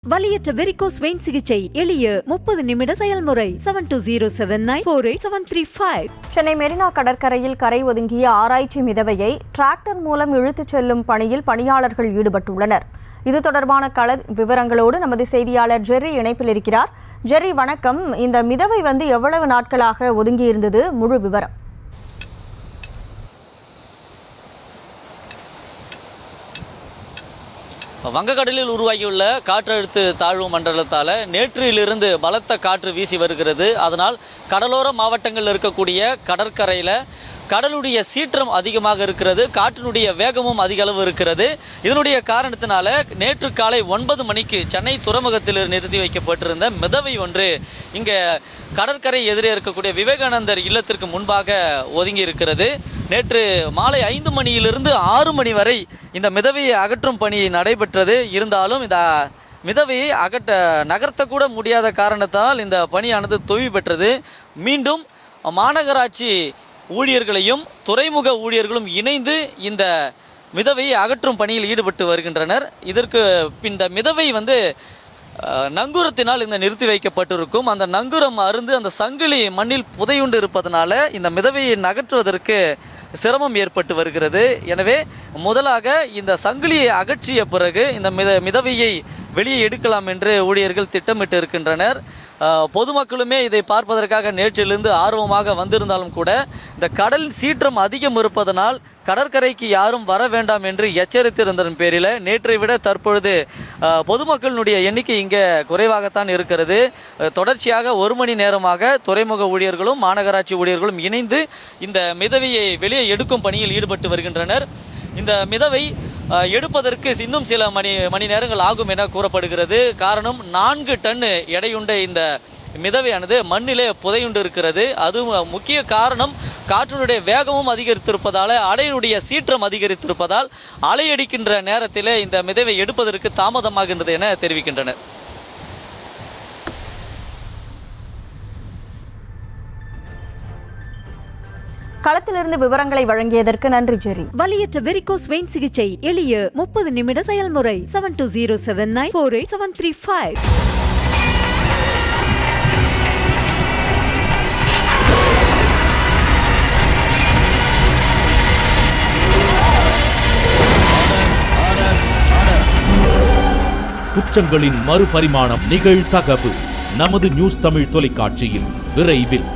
வலியற்ற varicose vein சிகிச்சை எளிய 30 நிமிட செயல்முறை 7209487335. சென்னை மெரினா கடற்கரையில் கரை ஒதுங்கிய ஆராய்ச்சி மிதவையை டிராக்டர் மூலம் இழுத்துச் செல்லும் பணியில் பணியாளர்கள் ஈடுபட்டுள்ளனர். இது தொடர்பான கள விவரங்களோடு நமது செய்தியாளர் ஜெர்ரி இணைப்பில் இருக்கிறார். ஜெர்ரி, வணக்கம். இந்த மிதவை எவ்வளவு நாட்களாக ஒதுங்கி இருந்தது? முழு விவரம். வங்கக்கடலில் உருவாகியுள்ள காற்றழுத்த தாழ்வு மண்டலத்தால் நேற்றிலிருந்து பலத்த காற்று வீசி வருகிறது. அதனால் கடலோர மாவட்டங்களில் இருக்கக்கூடிய கடற்கரையில் கடலுடைய சீற்றம் அதிகமாக இருக்கிறது. காற்றினுடைய வேகமும் அதிக அளவு இருக்கிறது. இதனுடைய காரணத்தினால நேற்று காலை 9 மணிக்கு சென்னை துறைமுகத்தில் நிறுத்தி வைக்கப்பட்டிருந்த மிதவை ஒன்று இங்கே கடற்கரை எதிரே இருக்கக்கூடிய விவேகானந்தர் இல்லத்திற்கு முன்பாக ஒதுங்கி இருக்கிறது. நேற்று மாலை 5 மணியிலிருந்து 6 மணி வரை இந்த மிதவையை அகற்றும் பணி நடைபெற்றது. இருந்தாலும் இந்த மிதவையை நகர்த்தக்கூட முடியாத காரணத்தால் இந்த பணியானது தொய்வு பெற்றது. மீண்டும் மாநகராட்சி ஊழியர்களையும் துறைமுக ஊழியர்களும் இணைந்து இந்த மிதவையை அகற்றும் பணியில் ஈடுபட்டு வருகின்றனர். இதற்கு இந்த மிதவை நங்கூரத்தினால் நிறுத்தி வைக்கப்பட்டிருக்கும். அந்த நங்கூரம் அருந்து அந்த சங்கிலி மண்ணில் புதையுண்டு இருப்பதனால இந்த மிதவையை நகற்றுவதற்கு சிரமம் ஏற்பட்டு வருகிறது. எனவே முதலாக இந்த சங்கிலியை அகற்றிய பிறகு இந்த மிதவையை வெளியே எடுக்கலாம் என்று ஊழியர்கள் திட்டமிட்டு இருக்கின்றனர். பொதுமக்களுமே இதை பார்ப்பதற்காக நேற்றிலிருந்து ஆர்வமாக வந்திருந்தாலும் கூட இந்த கடலின் சீற்றம் அதிகம் இருப்பதனால் கடற்கரைக்கு யாரும் வர வேண்டாம் என்று எச்சரித்திருந்ததன் பேரில் நேற்றை விட தற்பொழுது பொதுமக்களினுடைய எண்ணிக்கை இங்கே குறைவாகத்தான் இருக்கிறது. தொடர்ச்சியாக 1 மணி நேரமாக துறைமுக ஊழியர்களும் மாநகராட்சி ஊழியர்களும் இணைந்து இந்த மிதவையை வெளியே எடுக்கும் பணியில் ஈடுபட்டு வருகின்றனர். இந்த மிதவை எடுப்பதற்கு இன்னும் சில மணி நேரங்கள் ஆகும் என கூறப்படுகிறது. காரணம் 4 டன் எடையுண்ட இந்த மிதவையானது மண்ணிலே புதையுண்டு இருக்கிறது. அது முக்கிய காரணம் காற்றினுடைய வேகமும் அதிகரித்திருப்பதால் அலையினுடைய சீற்றம் அதிகரித்திருப்பதால் அலையடிக்கின்ற நேரத்தில் இந்த மிதவை எடுப்பதற்கு தாமதமாகின்றது என தெரிவிக்கின்றனர். களத்திலிருந்து விவரங்களை வழங்கியதற்கு நன்றி ஜெர்ரி. வலியற்ற வெரிகோஸ் வெயின் சிகிச்சை எளிய 30 நிமிட செயல்முறை 7209487335. குற்றங்களின் மறுபரிமாணம் நிகழ்தகவு நமது நியூஸ் தமிழ் தொலைக்காட்சியில் விரைவில்.